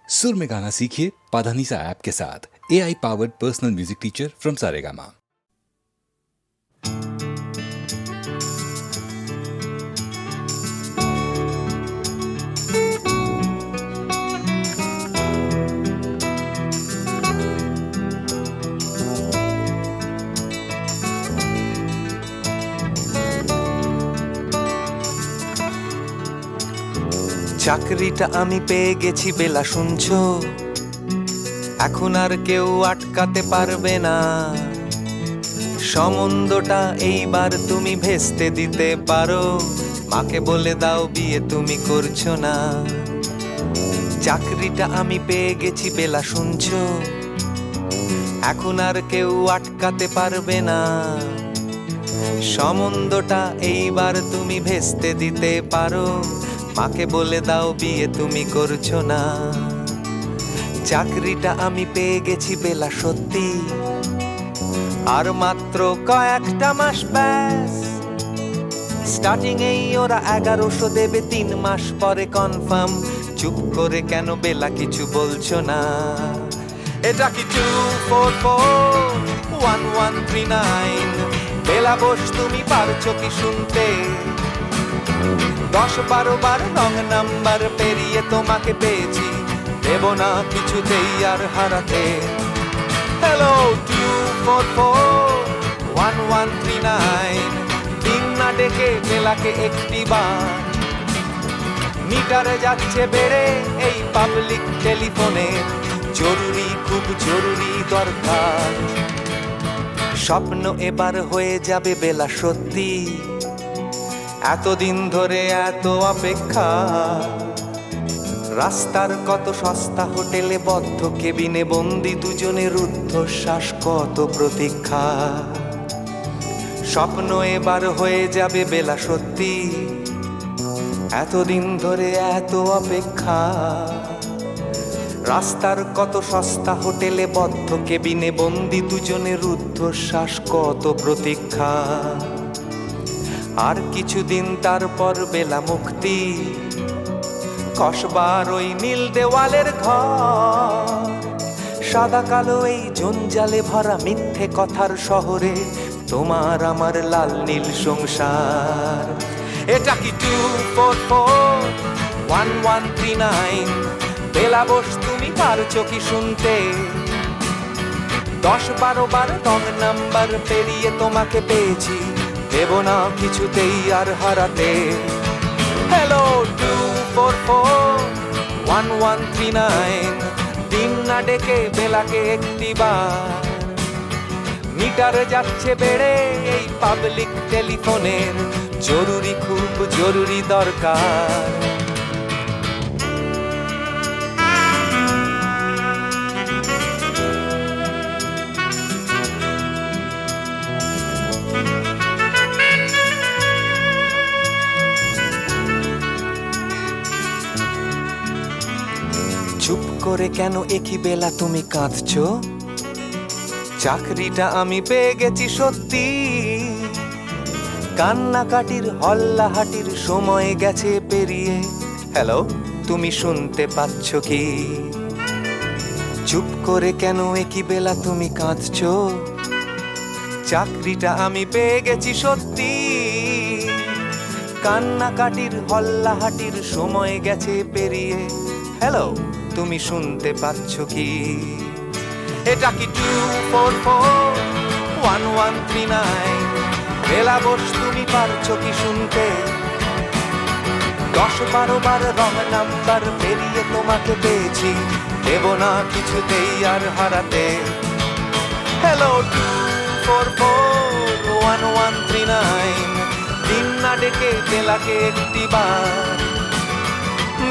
सुर में गाना सीखिए पाधानीसा ऐप के साथ। AI powered personal music teacher from Saregama. চাকরিটা আমি পেয়ে গেছি বেলা শুনছো, এখন আর কেউ আটকাতে পারবে না। সম্বন্ধটা এইবার তুমি ভেস্তে দিতে পারো, মাকে বলে দাও বিয়ে তুমি করছো না। চাকরিটা আমি পেয়ে গেছি বেলা শুনছো, এখন আর কেউ আটকাতে পারবে না। সম্বন্ধটা এইবার তুমি ভেস্তে দিতে পারো, মাকে বলে দাও বিয়ে তুমি করছো না। চাকরিটা আমি পেয়ে গেছি বেলা সত্যি, আর মাত্র কয়েকটা মাস ব্যাস। স্টার্টিং এই ওরা 1100 দেবে, 3 মাস পরে কনফার্ম। চুপ করে কেন বেলা কিছু বলছো না? এটা কি 2441139? বেলা বোস তুমি পারছো কি শুনতে? 10-12 বার রং নাম্বার পেরিয়ে তোমাকে পেয়েছি, দেব না কিছুতেই আর হারাতে। হ্যালো 2441139, দিন না ডেকে বেলাকে একটি বার। মিটারে যাচ্ছে বেড়ে এই পাবলিক টেলিফোনে, জরুরি খুব জরুরি দরকার। স্বপ্ন এবার হয়ে যাবে বেলা সত্যি, এতদিন ধরে এত অপেক্ষা। রাস্তার কত সস্তা হোটেলে বদ্ধ কেবিনে বন্দি দুজনের রুদ্ধশ্বাস, কত প্রতীক্ষা। স্বপ্ন এবার হয়ে যাবে বেলা সত্যি, এতদিন ধরে এত অপেক্ষা। রাস্তার কত সস্তা হোটেলে বদ্ধ কেবিনে বন্দি দুজনের রুদ্ধশ্বাস, কত প্রতীক্ষা। আর কিছুদিন তারপর বেলা মুক্তি, কসবার ওই নীল দেওয়ালের ঘর। সাদা কালো এই জঞ্জালে ভরা মিথ্যে কথার শহরে, তোমার আমার লাল নীল সংসার। এটা কি 2441139? বেলা বোস তুমি পারছো কি শুনতে? 10-12 বার রং নাম্বার পেরিয়ে তোমাকে পেয়েছি, দেব না কিছুতেই আর হারাতে। হ্যালো 2441139, দিন না ডেকে বেলাকে একটি বার। মিটারে যাচ্ছে বেড়ে এই পাবলিক টেলিফোনের, জরুরি খুব জরুরি দরকার। চুপ করে কেন একই বেলা তুমি কাঁদছো? চাকরিটা আমি পেয়ে গেছি সত্যি, কান্নাকাটির হল্লাহাটির সময় গেছে পেরিয়ে। হ্যালো তুমি শুনতে পাচ্ছ কি? চুপ করে কেন একই বেলা তুমি কাঁদছো? চাকরিটা আমি পেয়ে গেছি সত্যি, কান্নাকাটির হল্লাহাটির সময় গেছে পেরিয়ে। হ্যালো তুমি শুনতে পাচ্ছ কি? এটা কি 2441139? বেলা বোস তুমি পারছো কি শুনতে? 10-12 বার রং নাম্বার পেরিয়ে তোমাকে পেয়েছি, দেব না কিছুতেই আর হারাতে। হ্যালো 2441139, দিন না ডেকে বেলাকে একটি বার।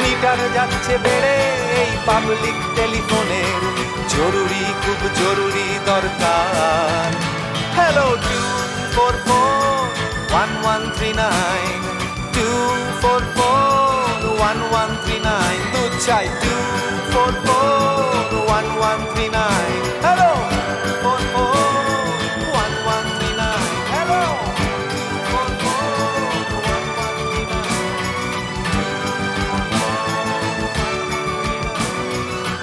মিটার যাচ্ছে বেড়ে এই পাবলিক টেলিফোনের, জরুরি খুব জরুরি দরকার। হ্যালো 2441139, 2441139, দুধ চাই 2441139। Hello 2441139, hello 2441139।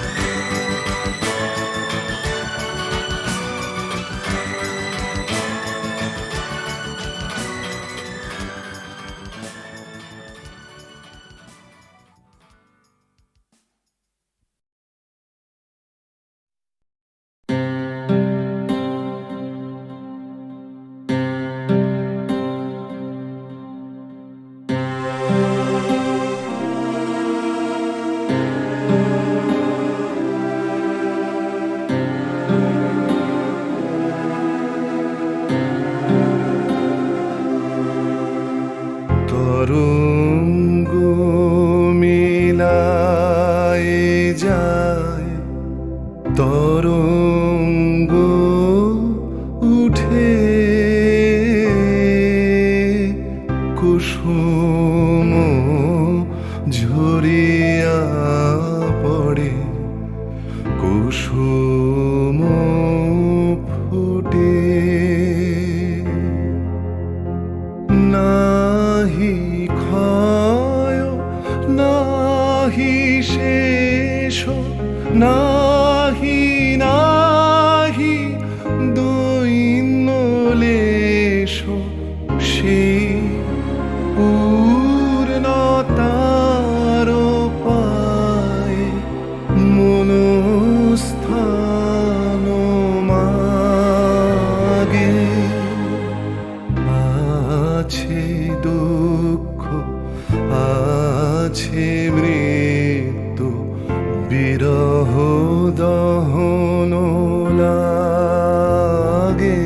যায় তরঙ্গ উঠে কুসুম ঝরিয়া পড়ে কুসুম ফুটে নাহি ক্ষয় নাহি শেষ নাহি নাহি দৈন্য লেশ সেই পূর্ণতার পায় মনস্থান মাগে আছে দুঃখ আছে মৃত্যু বিরহ দহন লাগে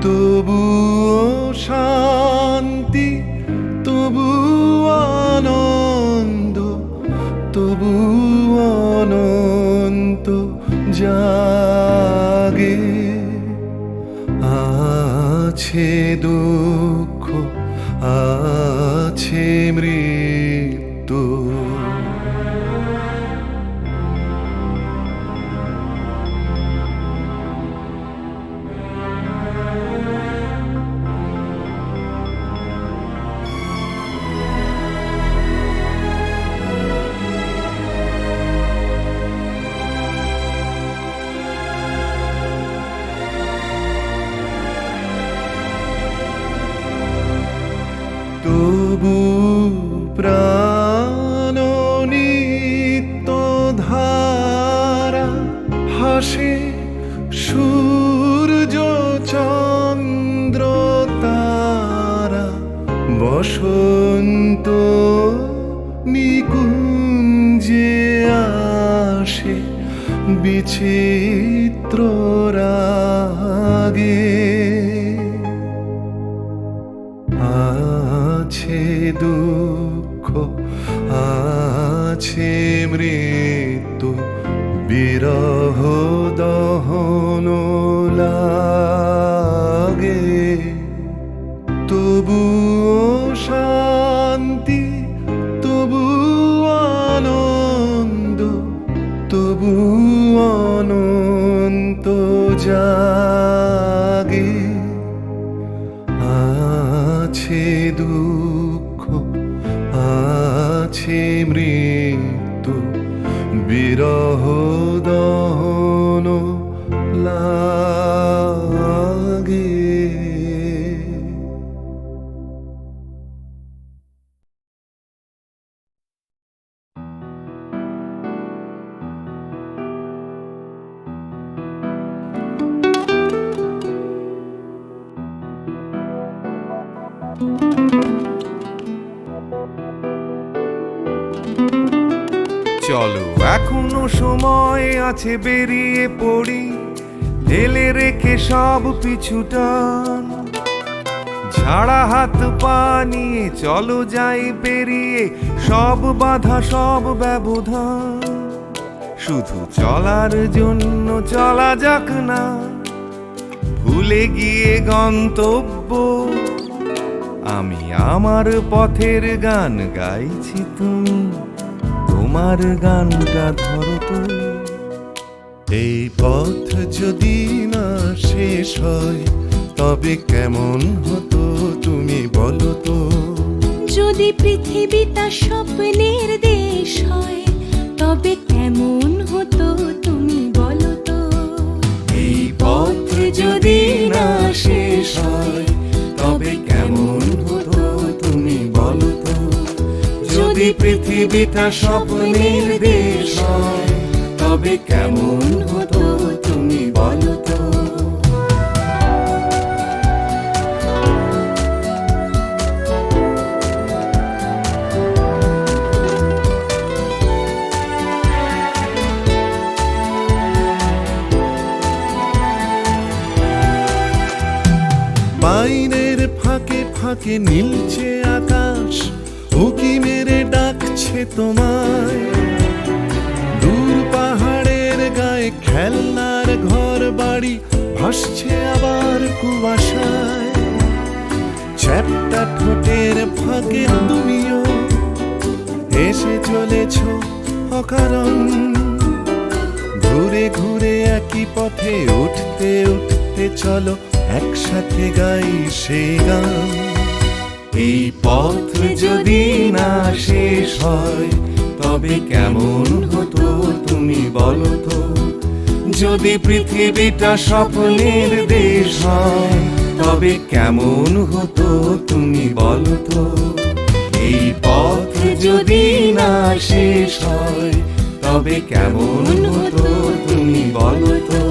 তবুও শান্তি তবু আনন্দ তবু অনন্ত জাগে আছে দুঃখ আছে মৃত্যু তবু প্রাণ নিত্য ধারা হাসে সূর্য চন্দ্র তারা বসন্ত নিকুঞ্জে আসে বিচিত্র রাগে আছে দুঃখ আছে মৃত্যু বিরহ দহন লাগে তবু শান্তি তবু আনন্দ তবু অনন্ত জাগে আছে দুঃখ আছে মৃত্যু বিরহ দহন লাগে চলো এখনো সময় আছে বেরিয়ে পড়ি ঢেলে রেখে সব পিছুটান ঝাড়া হাত পা নিয়ে চলো যাই বেরিয়ে সব বাধা সব ব্যবধান শুধু চলার জন্য চলা যাক না ভুলে গিয়ে গন্তব্য আমি আমার পথের গান গাইছি তুমি তোমার গানটা ধরো তো এই পথ যদি না শেষ হয় তবে কেমন হতো তুমি বলো তো যদি পৃথিবীটা স্বপ্নের দেশ হয় তবে কেমন হতো তুমি বলো তো এই পথ যদি না শেষ হয় তবে কেমন হতো তুমি বলো তো যদি পৃথিবীটা স্বপ্নের দেশ হয় তবে কেমন হতো তুমি বলো তো পাইনের ফাঁকে ফাঁকে নীলছে আকাশ উকি মেরে ডাকছে তোমায় বসছে আবার কুয়াশায়, চ্যাপ্টা ঠোঁটের ফাঁকে তুমিও এসে চলেছ অকারণ। ঘুরে ঘুরে একই পথে উঠতে উঠতে চলো একসাথে গাই সেই গান। এই পথ যদি না শেষ হয় তবে কেমন হতো তুমি বলো তো? যদি পৃথিবীটা স্বপ্নের দেশ হয় তবে কেমন হতো তুমি বলো তো? এই পথ যদি না শেষ হয় তবে কেমন হতো তুমি বলো তো?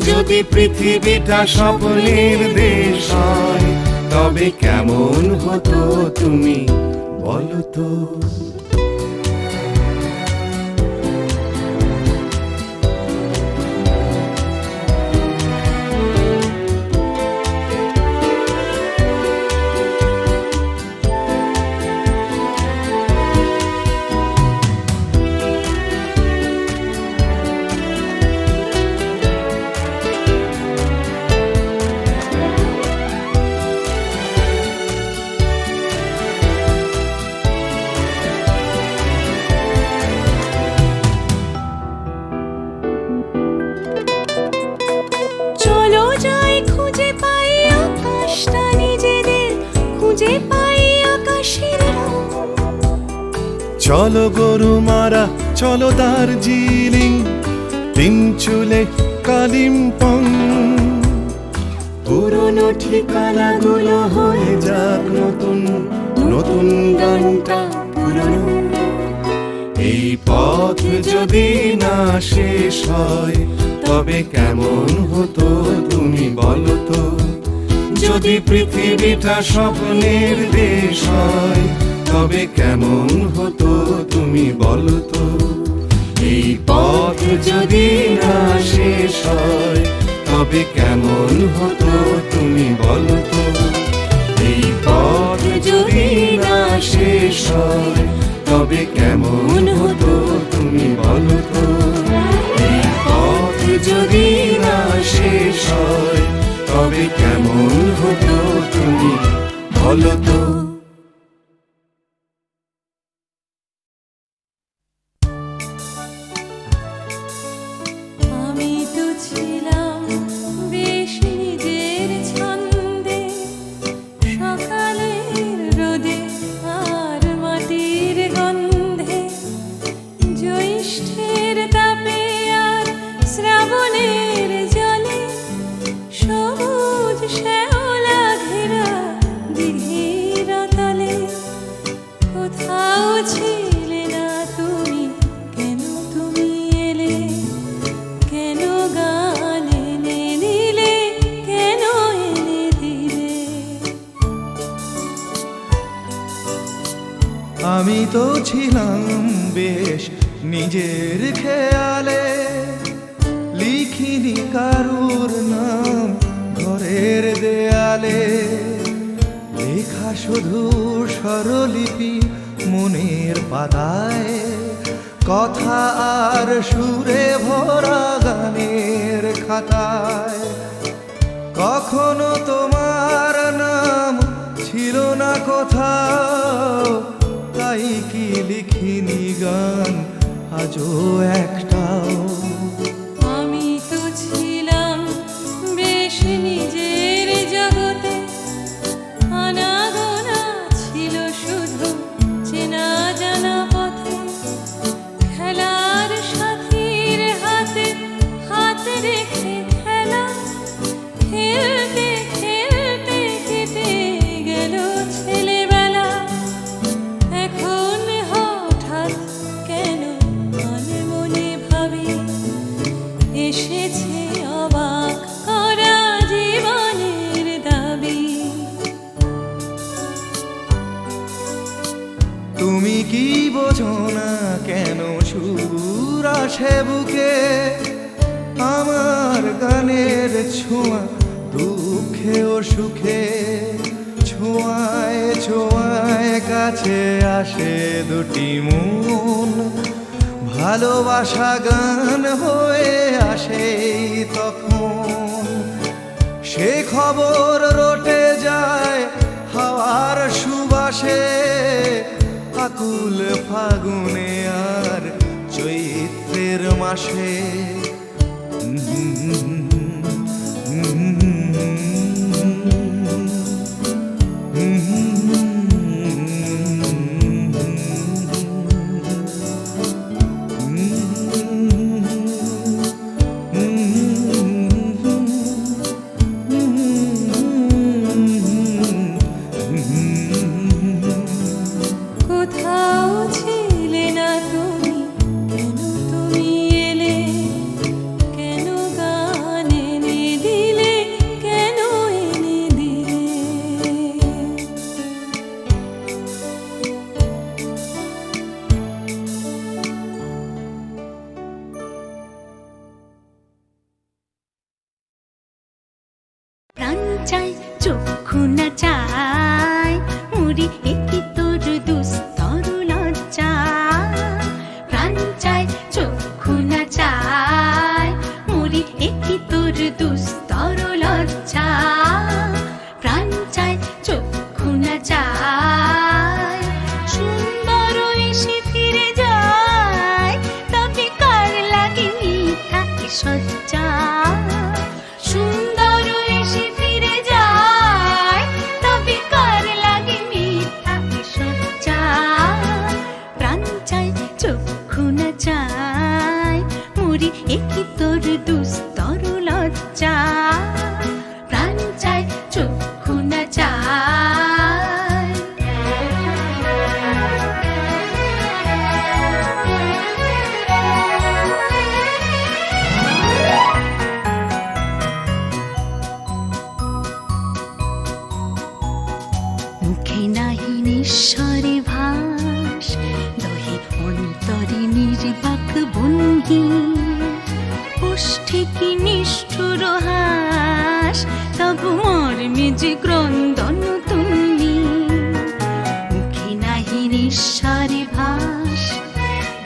যদি পৃথিবীটা স্বপ্নের দেশ হয় তবে কেমন হতো তুমি বলো তো? চলো যাই খুঁজে পাই আকাশটা নিজেদের, খুঁজে পাই আকাশের রং। চলো গরুমারা চলো দার্জিলিং, তিন চুলে কালিম্পং। পুরনো ঠিকানাগুলো হয়ে যাক নতুন, নতুন গানটা পুরনো। এই পথ যদি না শেষ হয় তবে কেমন হতো তুমি বলো তো? যদি পৃথিবীটা স্বপ্নের দেশ হয় তবে কেমন হতো তুমি বলো তো? এই পথ যদি না শেষ হয় তবে কেমন হতো তুমি বলো তো? এই পথ যদি না শেষ হয় তবে কেমন হতো তুমি বলো তো? এই পথ যদি না শেষ হয় তবে কেমন হতো তুমি বলো তো? আমি তো ছিলাম বেশ নিজের ছন্দে, সকালের রোদে আর মাটির গন্ধে, জ্যৈষ্ঠের তাপে আর শ্রাবণের জলে, সবুজ শ্যাওলা ঘেরা দিঘির তলে। কোথাও ছিলে না তুমি, কেন তুমি এলে? কেন গান এনে দিলে, কেন এনে দিলে? আমি তো ছিলাম বেশ নিজের খেয়ালে, লিখিনি কারুর নাম ঘরের দেয়ালে। লেখা শুধু স্বরলিপি মনের পাতায়, কথা আর সুরে ভরা গানের খাতায়। কখনো তোমার নাম ছিল না কোথাও, তাই কি লিখিনি গান আজও একটাও। আমি তো ছিলাম বেশ নিজের জগতে, আনাগোনা ছিল শুধু চেনা জানা পথে। খেলার সাথীর হাতে হাত রেখে খেলা, খেলতে খেলতে কেটে গেল ছেলেবেলা। এখন হঠাৎ কেন মনে মনে ভাবি, এসেছে অবাক করা জীবনের দাবি। তুমি কি বোঝো না কেন সুর আসে বুকে? আমার গানের ছোঁয়া দুঃখে ও সুখে, ছোঁয়ায় ছোঁয়ায় কাছে আসে দুটি মন। ভালোবাসা গান হয়ে আসে তখন। সে খবর রটে যায় হাওয়ার সুবাসে, আকুল ফাগুনে আর চৈত্রের মাসে। কোথাও ছিলে না তুমি, কেন তুমি এলে, কেন গান এনে দিলে, কেন এনে দিলে। প্রাণ চাই চক্ষু না চাই মুড়ি একই তোর দুস্তর লজ্জা। প্রাণ চাই চক্ষু না চাই মুড়ি একই তোর দুস্তর লজ্জা। প্রাণ চাই চক্ষু না চাই সুন্দর এসে ফিরে যায়, তবে কার লাগে মিথ্যা সজ্জা। সুন্দর এসে ফিরে যায়, তবে কার লাগে মিথ্যা সজ্জা। প্রাণ চাই চক্ষু না চাই মুড়ি একই তোর দুস্তর লজ্জা। প্রাণ চাই চক্ষু না চাই। মুখে নাহি নিঃস্বরে ভাস, দহে অন্তরে নির্বাক বন্দি। ওষ্ঠে কি নিষ্ঠুর হাস, তবু মর্মে যে ক্রন্দন তুল্লি। মুখে নাহি নিঃস্বরে ভাস,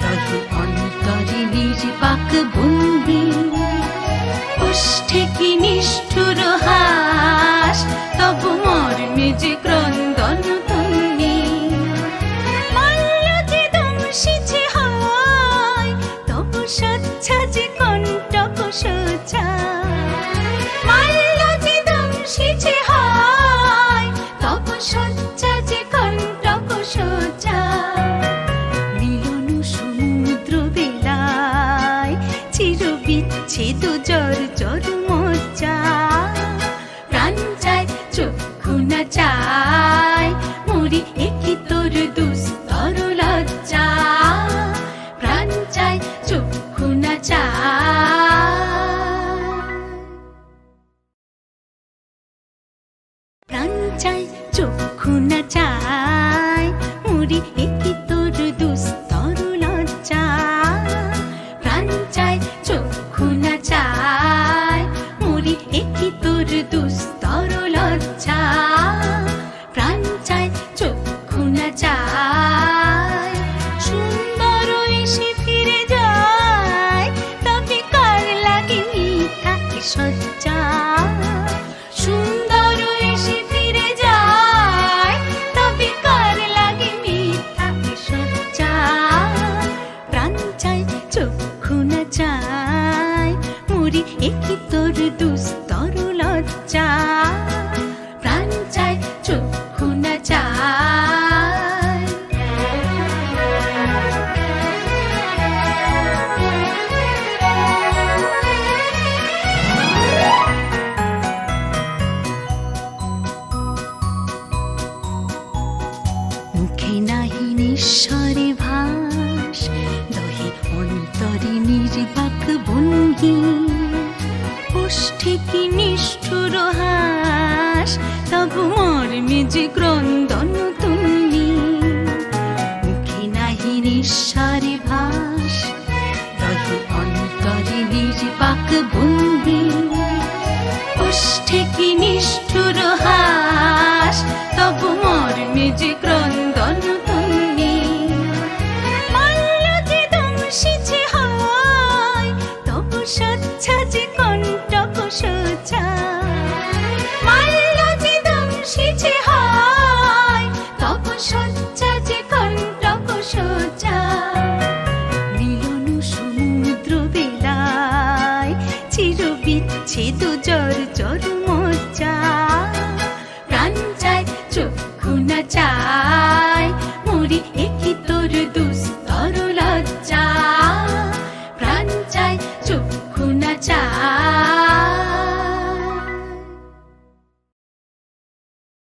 দহে অন্তরে নির্বাক বন্দি। ওষ্ঠে কি নিষ্ঠুর হাস, তবু মর্মে যে ক্রন্দন তুল্লি। মাল্য যে দংশিছে হয়, তবু সচ্ছা যে কণ্টক সোজা। মাল্য যে দংশিছে হয়, তবু সচ্ছা যে কণ্টক সোজা। মিলন সমুদ্র বেলায় চির বিচ্ছেদ জর জর মজ্জা। প্রাণ চাই চক্ষু না চাই মুড়ি একই তোর দুস্তর লজ্জা। প্রাণ চাই চক্ষু না চাই। প্রাণ চাই চক্ষু না চাই মুড়ি একই তোর দুস্তর লজ্জা। প্রাণ চাই চক্ষু না চাই মুড়ি একই তোর দুস্তর লজ্জা। প্রাণ চাই চক্ষু না চাই সুন্দর এসে ফিরে যায়, তবে কার লাগে মিথ্যা সজ্জা। সুন্দর এসে ফিরে যায়, তবে কার লাগে মিথ্যা সজ্জা। প্রাণ চাই চক্ষু না চাই মুড়ি একই তোর দুস্তর লজ্জা। প্রাণ চাই চক্ষু না চাই। মুখে নাহি নিঃস্বরে ভাস, দহে অন্তরে নির্বাক বন্দি। ওষ্ঠে কি নিষ্ঠুর হাস, তবু মর্মে যে ক্রন্দন তুল্লি। মুখে নাহি নিঃস্বরে ভাস, দহে অন্তরে নির্বাক বন্দি।